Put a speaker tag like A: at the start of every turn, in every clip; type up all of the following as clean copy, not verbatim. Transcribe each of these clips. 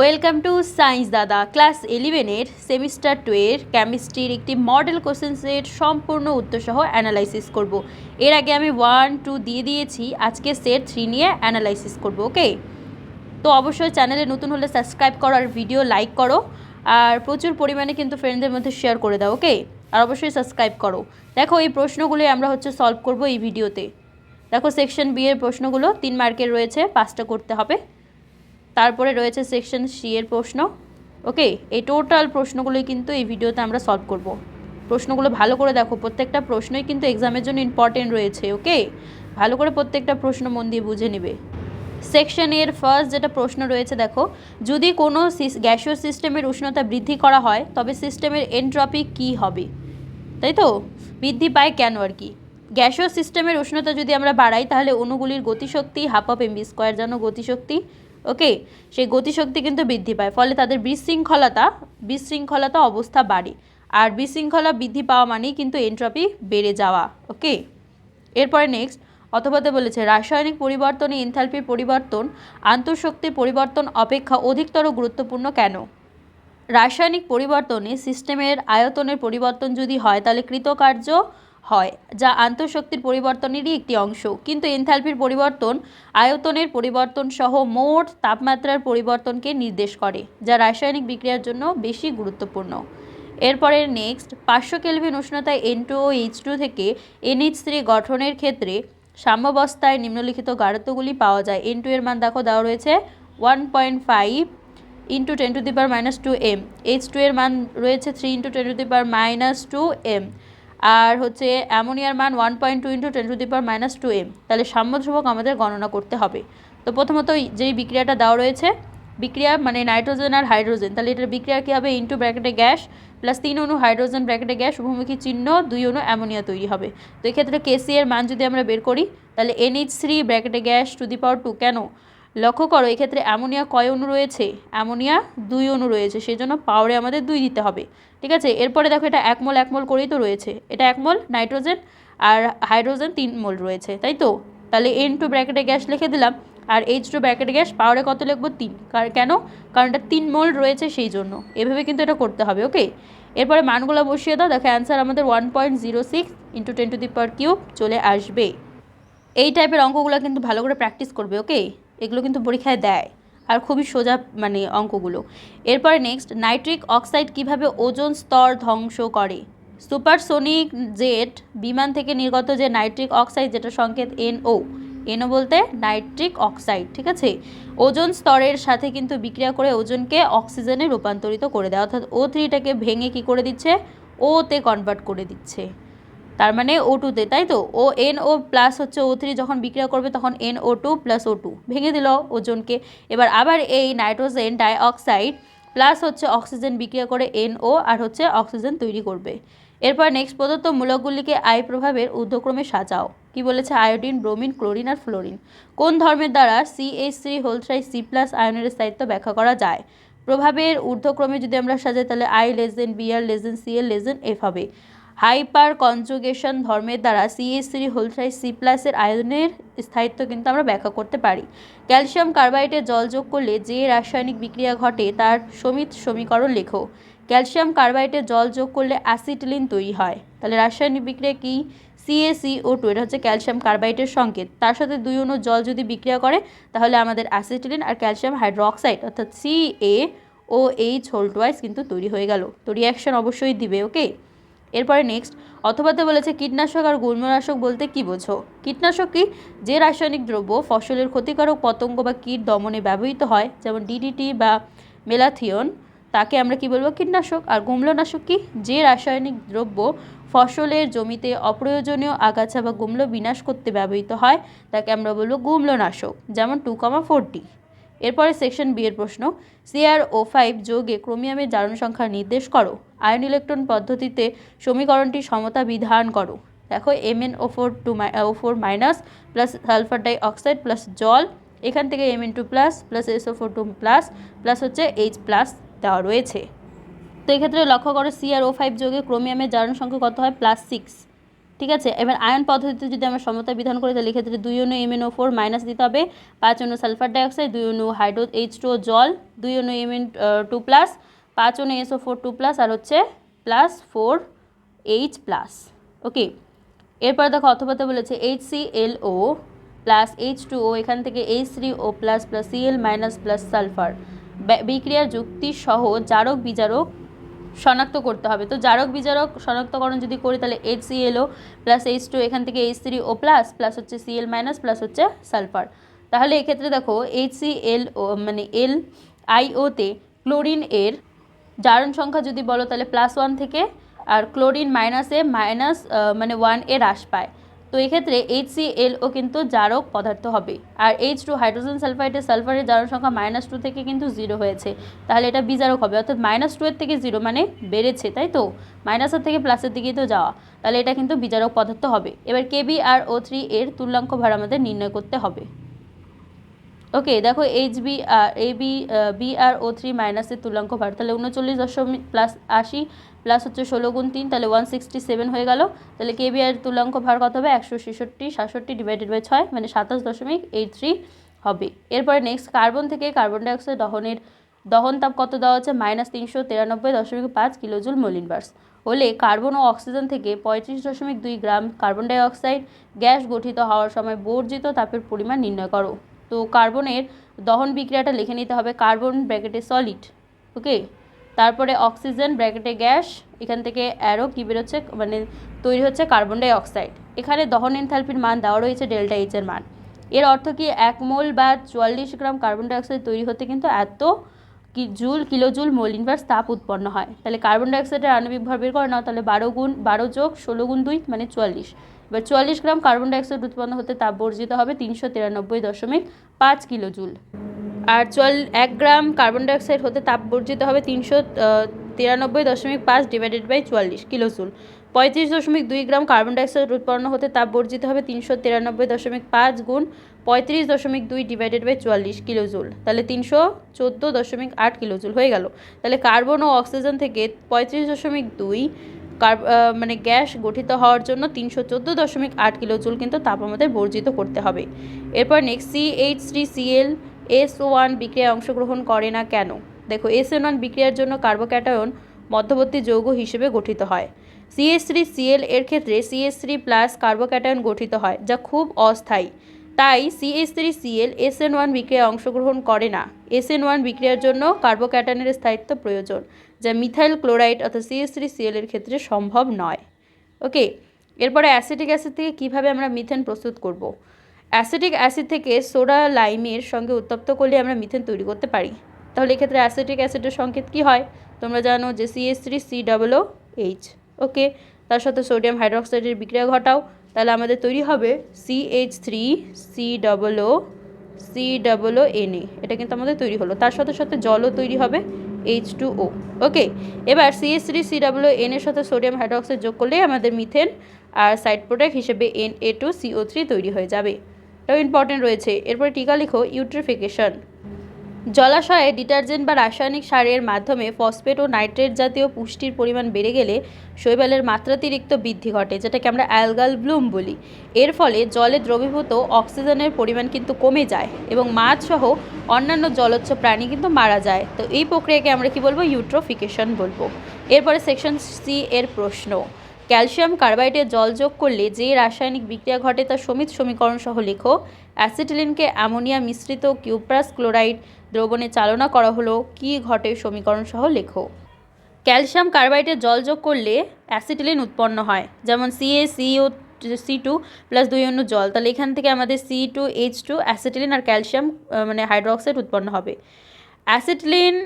A: Welcome to science দাদা class 11-এর semester 2-এর কেমিস্ট্রির একটি মডেল কোশ্চেন সেট সম্পূর্ণ উত্তরসহ অ্যানালাইসিস করব। এর আগে আমি 1, 2 দিয়ে দিয়েছি, আজকে সেট 3 নিয়ে অ্যানালাইসিস করব। ওকে, তো অবশ্যই চ্যানেলে নতুন হলে সাবস্ক্রাইব করো আর ভিডিও লাইক করো, আর প্রচুর পরিমাণে কিন্তু ফ্রেন্ডদের মধ্যে শেয়ার করে দাও। ওকে, আর অবশ্যই সাবস্ক্রাইব করো। দেখো এই প্রশ্নগুলো আমরা সলভ করব এই ভিডিওতে। দেখো সেকশন বি এর প্রশ্নগুলো 3 মার্কের রয়েছে, 5টা করতে হবে। তারপরে রয়েছে সেকশন সি এর প্রশ্ন। ওকে, এই টোটাল প্রশ্নগুলোই কিন্তু এই ভিডিওতে আমরা সলভ করব। প্রশ্নগুলো ভালো করে দেখো, প্রত্যেকটা প্রশ্নই কিন্তু এক্সামের জন্য ইম্পর্টেন্ট রয়েছে। ওকে, ভালো করে প্রত্যেকটা প্রশ্ন মন দিয়ে বুঝে নেবে। সেকশন এর ফার্স্ট যেটা প্রশ্ন রয়েছে, দেখো, যদি কোনো গ্যাসীয় সিস্টেমের উষ্ণতা বৃদ্ধি করা হয় তবে সিস্টেমের এনট্রপি কী হবে? তাই তো, বৃদ্ধি পায় কেন আর কি। গ্যাসীয় সিস্টেমের উষ্ণতা যদি আমরা বাড়াই তাহলে অণুগুলির গতিশক্তি ½ mv² যেন গতিশক্তি, ওকে, সেই গতিশক্তি কিন্তু বৃদ্ধি পায়, ফলে তাদের বিশৃঙ্খলতা অবস্থা বাড়ে। আর বিশৃঙ্খলা বৃদ্ধি পাওয়া মানেই কিন্তু এনট্রপি বেড়ে যাওয়া। ওকে, এরপরে নেক্সট অথবাতে বলেছে রাসায়নিক পরিবর্তনে এনথালপির পরিবর্তন আন্তঃশক্তির পরিবর্তন অপেক্ষা অধিকতর গুরুত্বপূর্ণ কেন? রাসায়নিক পরিবর্তনে সিস্টেমের আয়তনের পরিবর্তন যদি হয় তাহলে কৃতকার্য হয়, যা আন্তঃশক্তির পরিবর্তনেরই একটি অংশ, কিন্তু এনথালপির পরিবর্তন আয়তনের পরিবর্তন সহ মোট তাপমাত্রার পরিবর্তনকে নির্দেশ করে, যা রাসায়নিক বিক্রিয়ার জন্য বেশি গুরুত্বপূর্ণ। এরপরে নেক্সট 500 কেলভিন উষ্ণতায় N2O H2 থেকে NH3 গঠনের ক্ষেত্রে সাম্যাবস্থায় নিম্নলিখিত গাঢ়ত্বগুলি পাওয়া যায়। N2 এর মান দেখো দেওয়া রয়েছে 1.5 × 10⁻² m, H2 এর মান রয়েছে 3 × 10⁻² m, আর অ্যামোনিয়ার মান 1.2 × 10⁻² m। তাহলে সাম্য ধ্রুবক আমাদের গণনা করতে হবে। তো প্রথমত যেই বিক্রিয়াটা দেওয়া রয়েছে, বিক্রিয়া মানে নাইট্রোজেন আর হাইড্রোজেন, তাহলে এটার বিক্রিয়া কী হবে? ইন্টু ব্র্যাকেটে গ্যাস প্লাস 3 অণু হাইড্রোজেন ব্র্যাকেটে গ্যাস উভমুখী চিহ্ন 2 অণু অ্যামোনিয়া তৈরি হবে। তো এক্ষেত্রে কেসি এর মান যদি আমরা বের করি তাহলে NH3 ব্র্যাকেটে গ্যাস ⁻²। কেন? লক্ষ্য করো এক্ষেত্রে অ্যামোনিয়া কয় অণু রয়েছে? অ্যামোনিয়া 2 অণু রয়েছে, সেই জন্য পাওয়ারে আমাদের 2 দিতে হবে। ঠিক আছে, এরপরে দেখো এটা 1 মোল 1 মোল করেই তো রয়েছে, এটা 1 মোল নাইট্রোজেন আর হাইড্রোজেন 3 মোল রয়েছে, তাই তো। তাহলে N2 ব্র্যাকেটে গ্যাস লিখে দিলাম, আর H2 ব্র্যাকেটে গ্যাস, পাওয়ারে কত লিখবো? 3। কেন? কারণ এটা 3 মোল রয়েছে সেই জন্য। এভাবে কিন্তু এটা করতে হবে। ওকে, এরপরে মানগুলো বসিয়ে দাও। দেখো অ্যান্সার আমাদের 1.06 × 10³ চলে আসবে। এই টাইপের অঙ্কগুলো কিন্তু ভালো করে প্র্যাকটিস করবে। ওকে, এগুলো কিন্তু পরীক্ষায় দেয় আর খুবই সোজা অঙ্কগুলো। এরপরে নেক্সট নাইট্রিক অক্সাইড কিভাবে ওজোন স্তর ধ্বংস করে? সুপারসোনিক জেট বিমান থেকে নির্গত যে নাইট্রিক অক্সাইড, যেটা সংকেত NO বলতে নাইট্রিক অক্সাইড, ঠিক আছে, ওজোন স্তরের সাথে কিন্তু বিক্রিয়া করে ওজনকে অক্সিজেনে রূপান্তরিত করে দেয়, অর্থাৎ O3টাকে ভেঙে কি করে দিচ্ছে? ওতে কনভার্ট করে দিচ্ছে, তার মানে O2-তে, তাই তো। NO প্লাস O3 যখন বিক্রিয়া করবে তখন NO2 + O2 ভেঙে দিল ওজনকে। এবার আবার এই নাইট্রোজেন ডাইঅক্সাইড প্লাস অক্সিজেন বিক্রিয়া করে NO আর অক্সিজেন তৈরি করবে। এরপর নেক্সট প্রদত্ত মূলকগুলিকে আই প্রভাবের ঊর্ধ্বক্রমে সাজাও। কি বলেছে? আয়োডিন, ব্রোমিন, ক্লোরিন আর ফ্লোরিন। কোন ধর্মের দ্বারা CH3 আয়নের স্থায়িত্ব ব্যাখ্যা করা যায়? প্রভাবের ঊর্ধ্বক্রমে যদি আমরা সাজাই তাহলে I < Br < Cl F হবে। হাইপার কনজুগেশন ধর্মের দ্বারা CH3 এর আয়নের স্থায়িত্ব কিন্তু আমরা ব্যাখ্যা করতে পারি। ক্যালসিয়াম কার্বাইডে জল যোগ করলে যে রাসায়নিক বিক্রিয়া ঘটে তার সমিত সমীকরণ লেখো। ক্যালসিয়াম কার্বাইডে জল যোগ করলে অ্যাসিটিলিন তৈরি হয়, তাহলে রাসায়নিক বিক্রিয়া কি? CaCO2, এটা ক্যালসিয়াম কার্বাইডের সংকেত, তার সাথে 2 অণু জল যদি বিক্রিয়া করে তাহলে আমাদের অ্যাসিটিলিন আর ক্যালসিয়াম হাইড্রোক্সাইড অর্থাৎ CaOH কিন্তু তৈরি হয়ে গেল। তো রিয়াকশন অবশ্যই দিবে। ওকে, এরপরে নেক্সট অথবাতে বলেছে কীটনাশক আর গুল্মনাশক বলতে কি বোঝো? কীটনাশক কি? যে রাসায়নিক দ্রব্য ফসলের ক্ষতিকারক পতঙ্গ বা কীট দমনে ব্যবহৃত হয়, যেমন DDT বা মেলাথিয়ন, তাকে আমরা কি বলবো? কীটনাশক। আর গুল্মনাশক কি? যে রাসায়নিক দ্রব্য ফসলের জমিতে অপ্রয়োজনীয় আগাছা বা গুল্ম বিনাশ করতে ব্যবহৃত হয় তাকে আমরা বলবো গুল্মনাশক, যেমন 2,4D। এরপরে সেকশন বি এর প্রশ্ন, CrO5 যোগে ক্রোমিয়ামের জারণ সংখ্যা নির্দেশ করো। আয়ন ইলেকট্রন পদ্ধতিতে সমীকরণটি সমতা বিধান করো। দেখো MnO4 O4- plus sulphur dioxide plus জল, এখান থেকে Mn2 plus SO4 plus H+ দেওয়া রয়েছে। তো এক্ষেত্রে লক্ষ্য করো CrO5 যোগে ক্রোমিয়ামের জারণ সংখ্যা কত হয়? +6, ঠিক আছে। এবার আয়ন পদ্ধতিতে যদি আমরা সমতা বিধান করি তাহলে এক্ষেত্রে 2 অণু MnO4- দিতে হবে, 5 অণু সালফার ডাইঅক্সাইড, 2 অণু H2O জল 2 অনু Mn2+, 5 অনু SO4 2+, আর হচ্ছে +4H+। ওকে, এরপর দেখো অথবাতে বলেছে HClO প্লাস H2O, এখান থেকে H3O plus plus Cl minus plus sulphur বিক্রিয়ার যুক্তি সহ জারক বিজারক শনাক্ত করতে হবে। তো জারক বিজারক শনাক্তকরণ যদি করি তাহলে HClO প্লাস H2, এখান থেকে H3O প্লাস প্লাস হচ্ছে Cl মাইনাস প্লাস হচ্ছে সালফার। তাহলে এক্ষেত্রে দেখো HClO মানে LiO-তে ক্লোরিন এর জারণ সংখ্যা যদি বলো তাহলে +1 থেকে, আর ক্লোরিন মাইনাসে মানে 1 এ হ্রাস পায়। তো এক্ষেত্রে HClO কিন্তু জারক পদার্থ হবে। আর H2 হাইড্রোজেন সালফাইডের সালফারের জারণ সংখ্যা -2 থেকে কিন্তু 0 হয়েছে, তাহলে এটা বিজারক হবে। অর্থাৎ -2 এর থেকে 0 মানে বেড়েছে, তাই তো, মাইনাসের থেকে প্লাসের দিকেই তো যাওয়া, তাহলে এটা কিন্তু বিজারক পদার্থ হবে। এবার KbRO3 এর তুল্যাঙ্ক ভার আমাদের নির্ণয় করতে হবে। ওকে, দেখো BrO3 মাইনাসের তুল্যাঙ্ক ভার, তাহলে 39 প্লাস 80 প্লাস হচ্ছে 16 গুণ 3, তাহলে 167 হয়ে গেল। তাহলে KBR তুল্যাঙ্ক ভার কত হবে? 166 ডিভাইডেড বাই 6 মানে 27.83 হবে। এরপরে নেক্সট কার্বন থেকে কার্বন ডাইঅক্সাইড দহন তাপ কত দেওয়া হচ্ছে? -393.5 কিলোজুল মোল ইনভার্স হলে কার্বন ও অক্সিজেন থেকে 35.2 গ্রাম কার্বন ডাইঅক্সাইড গ্যাস গঠিত হওয়ার সময় বর্জিত তাপের পরিমাণ নির্ণয় করো। তো কার্বনের দহন বিক্রিয়াটা লিখে নিতে হবে, কার্বন ব্র্যাকেটে সলিড, ওকে, তারপরে অক্সিজেন ব্র্যাকেটে গ্যাস, এখান থেকে অ্যারো কী বেরোচ্ছে মানে তৈরি হচ্ছে কার্বন ডাই অক্সাইড। এখানে দহন এনথালপির মান দেওয়া রয়েছে ΔH এর মান। এর অর্থ কি 1 মোল বা 44 গ্রাম কার্বন ডাই অক্সাইড তৈরি হতে কিন্তু এত কিলোজুল মোল ইনভার্স তাপ উৎপন্ন হয়। তাহলে কার্বন ডাই অক্সাইডের আণবিক ভর বের করে নাও, তাহলে 12 যোগ 16 গুণ 2 মানে 44। এবার 44 গ্রাম কার্বন ডাই অক্সাইড উৎপন্ন হতে তাপ বর্জিত হবে 393.5 কিলোজুল। আর 1 গ্রাম কার্বন ডাই অক্সাইড হতে তাপ বর্জিত হবে 393.5 divided by 44 kilojoule. 35.2 gram carbon ডাই অক্সাইড উৎপন্ন হতে তাপ বর্জিত হবে 393.5 গুণ 35.2 ডিভাইডেড বাই 44 কিলোজুল, তাহলে 314.8 কিলোজুল হয়ে গেল। তাহলে কার্বন ও অক্সিজেন থেকে 35.2 মানে গ্যাস গঠিত হওয়ার জন্য 314.8 কিলোজুল কিন্তু তাপ আমাদের বর্জিত করতে হবে। এরপর নেক্সট CH3Cl SO1 বিক্রিয়ায় অংশগ্রহণ করে না কেন? দেখো SN1 বিক্রিয়ার জন্য কার্বোক্যাটায়ন মধ্যবর্তী যৌগ হিসেবে গঠিত হয়। CH3Cl এর ক্ষেত্রে CH3 প্লাস কার্বোক্যাটায়ন গঠিত হয়, যা খুব অস্থায়ী। তাই CH3Cl SN1 বিক্রিয়ায় অংশগ্রহণ করে না। SN1 বিক্রিয়ার জন্য কার্বোক্যাটায়নের স্থায়িত্ব প্রয়োজন, যা মিথাইল ক্লোরাইড অর্থাৎ CH3Cl এর ক্ষেত্রে সম্ভব নয়। ওকে, এরপরে অ্যাসিটিক অ্যাসিড থেকে কীভাবে আমরা মিথেন প্রস্তুত করব? অ্যাসিটিক অ্যাসিড থেকে সোডা লাইমের সঙ্গে উত্তপ্ত করলে আমরা মিথেন তৈরি করতে পারি। তাহলে এক্ষেত্রে অ্যাসিটিক অ্যাসিডের সংকেত কী হয়? তোমরা জানো যে CH3COOH, ওকে, তার সাথে সোডিয়াম হাইড্রোক্সাইডের বিক্রিয়া ঘটাও, তাহলে আমাদের তৈরি হবে CH3COONA, এটা কিন্তু আমাদের তৈরি হলো। তার সাথে সাথে জলও তৈরি হবে H2O, ওকে। এবার CH3COON এর সাথে সোডিয়াম হাইড্রোক্সাইড যোগ করলেই আমাদের মিথেন আর সাইড প্রোডাক্ট হিসেবে Na2CO3 তৈরি হয়ে যাবে। এটাও ইম্পর্টেন্ট রয়েছে। এরপরে টিকা লিখো, ইউট্রিফিকেশন। জলাশয়ে ডিটারজেন্ট বা রাসায়নিক সারের মাধ্যমে ফসফেট ও নাইট্রেট জাতীয় পুষ্টির পরিমাণ বেড়ে গেলে শৈবালের মাত্রাতিরিক্ত বৃদ্ধি ঘটে, যেটাকে আমরা অ্যালগাল ব্লুম বলি। এর ফলে জলে দ্রবীভূত অক্সিজেনের পরিমাণ কিন্তু কমে যায় এবং মাছ সহ অন্যান্য জলজ প্রাণী কিন্তু মারা যায়। তো এই প্রক্রিয়াকে আমরা কি বলবো? ইউট্রোফিকেশন বলবো। এরপরে সেকশন সি এর প্রশ্ন, ক্যালসিয়াম কার্বাইডে জল যোগ করলে যে রাসায়নিক বিক্রিয়া ঘটে তা সমিত সমীকরণ সহ লেখো। অ্যাসিটিলিনকে অ্যামোনিয়া মিশ্রিত কিউপ্রাস ক্লোরাইড দ্রবণে চালনা করা হলো, কি ঘটে সমীকরণ সহ লেখো। ক্যালসিয়াম কার্বাইডে জল যোগ করলে অ্যাসিটিলিন উৎপন্ন হয়, যেমন CaCO2 প্লাস 2 অণু জল, তাহলে এখান থেকে আমাদের C2H2 অ্যাসিটিলিন আর ক্যালসিয়াম মানে হাইড্রোক্সাইড উৎপন্ন হবে। অ্যাসিটিলিন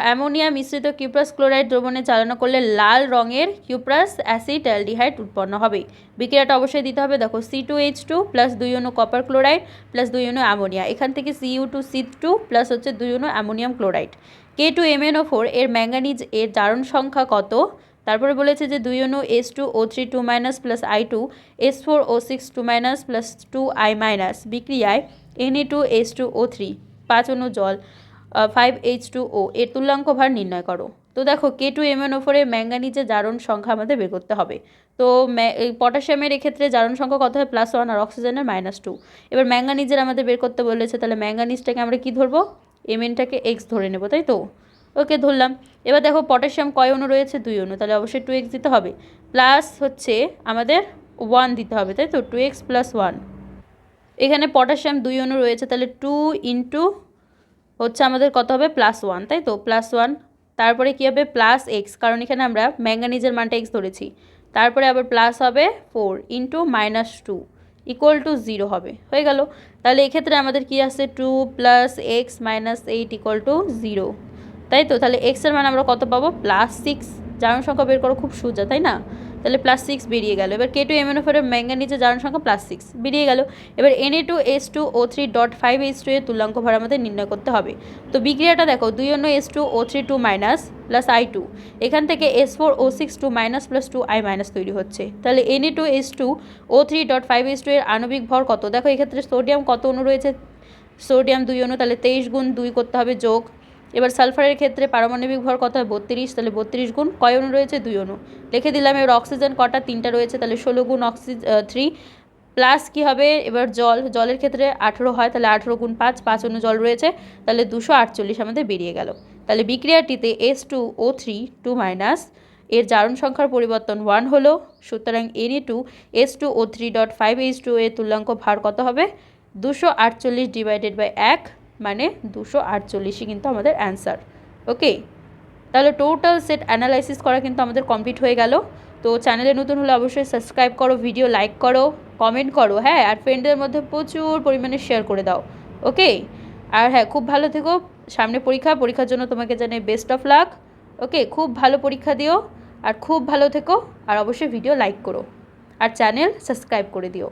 A: অ্যামোনিয়া মিশ্রিত কিউপ্রাস ক্লোরাইড দ্রবণে চালনা করলে লাল রঙের কিউপ্রাস অ্যাসিটালডিহাইড উৎপন্ন হবে। বিক্রিয়াটা অবশ্যই দিতে হবে। দেখো C2H2 প্লাস 2 অণু কপার ক্লোরাইড প্লাস 2 অণু অ্যামোনিয়া, এখান থেকে Cu2C2 প্লাস হচ্ছে 2 অণু অ্যামোনিয়াম ক্লোরাইড। K2MnO4 এর ম্যাঙ্গানিজ এর জারণ সংখ্যা কত? তারপরে বলেছে যে 2 অণু S2O3 2- plus I2 S4O6 2- plus 2I- বিক্রিয়ায় Na2H2O3 5 অণু জল 5H2O এর তুল্যাঙ্ক ভার নির্ণয় করো। তো দেখো K2MnO4 এর ম্যাঙ্গানিজের জারণ সংখ্যা আমাদের বের করতে হবে। তো পটাশিয়ামের এক্ষেত্রে জারণ সংখ্যা কত হয়? +1 আর অক্সিজেনের -2। এবার ম্যাঙ্গানিজের আমাদের বের করতে বলেছে, তাহলে ম্যাঙ্গানিজটাকে আমরা কি ধরবো? mnটাকে এক্স ধরে নেব, তাই তো? ওকে, ধরলাম। এবার দেখো পটাশিয়াম কয় অণু রয়েছে? 2 অণু, তাহলে অবশ্যই 2x দিতে হবে, প্লাস হচ্ছে আমাদের 1 দিতে হবে, তাই তো? 2x + 1। এখানে পটাশিয়াম 2 অণু রয়েছে, তাহলে 2 ইন্টু হচ্ছে আমাদের কত হবে? +1, তাই তো? +1, তারপরে কী হবে? +x, কারণ এখানে আমরা ম্যাঙ্গানিজের মানটা x ধরেছি। তারপরে আবার প্লাস হবে 4 ইন্টু -2 = 0 হবে, হয়ে গেল। তাহলে এক্ষেত্রে আমাদের কি আসছে? 2 + x - 8 = 0, তাই তো? তাহলে x এর মান আমরা কত পাবো? +6। জারণ সংখ্যা বের করো, খুব সোজা, তাই না? তাহলে +6 বেরিয়ে গেল। এবার K2MnO4 এর ম্যাঙ্গানিজের জারণ সংখ্যা +6 বেরিয়ে গেল। এবার Na2S2O3.5H2 এর তুল্যাঙ্ক ভর আমাদের নির্ণয় করতে হবে। তো বিক্রিয়াটা দেখো, 2 অণু S2O3 2- প্লাস I2, এখান থেকে S4O6 2- প্লাস 2I- তৈরি হচ্ছে। তাহলে Na2S2O3.5H2 এর আণবিক ভর কত? দেখো এক্ষেত্রে সোডিয়াম কত অণু রয়েছে? সোডিয়াম 2 অণু, তাহলে 23 গুণ 2 করতে হবে যোগ। এবার সালফারের ক্ষেত্রে পারমাণবিক ভর কত হয়? 32, তাহলে 32 গুণ কয় অণু রয়েছে? 2 অণু, লিখে দিলাম। এবার অক্সিজেন কটা? 3টা রয়েছে, তাহলে 16 গুণ 3 প্লাস কী হবে? এবার জলের ক্ষেত্রে 18 হয়, তাহলে 18 গুণ 5, 5 অণু জল রয়েছে, তাহলে 248 আমাদের বেরিয়ে গেল। তাহলে বিক্রিয়াটিতে S2O3 2- এর জারণ সংখ্যার পরিবর্তন 1 হলো, সুতরাং Na2S2O3.5H2 এর তুল্যাঙ্ক ভার কত হবে? 248/1, মানে 248ই কিন্তু আমাদের অ্যান্সার। ওকে, তাহলে টোটাল সেট অ্যানালাইসিস করা কিন্তু আমাদের কমপ্লিট হয়ে গেল। তো চ্যানেলে নতুন হলে অবশ্যই সাবস্ক্রাইব করো, ভিডিও লাইক করো, কমেন্ট করো, হ্যাঁ, আর ফ্রেন্ডদের মধ্যে প্রচুর পরিমাণে শেয়ার করে দাও। ওকে, আর হ্যাঁ, খুব ভালো থেকো। সামনে পরীক্ষার জন্য তোমাকে জানাই বেস্ট অফ লাক। ওকে, খুব ভালো পরীক্ষা দিও, আর খুব ভালো থেকো, আর অবশ্যই ভিডিও লাইক করো, আর চ্যানেল সাবস্ক্রাইব করে দিও।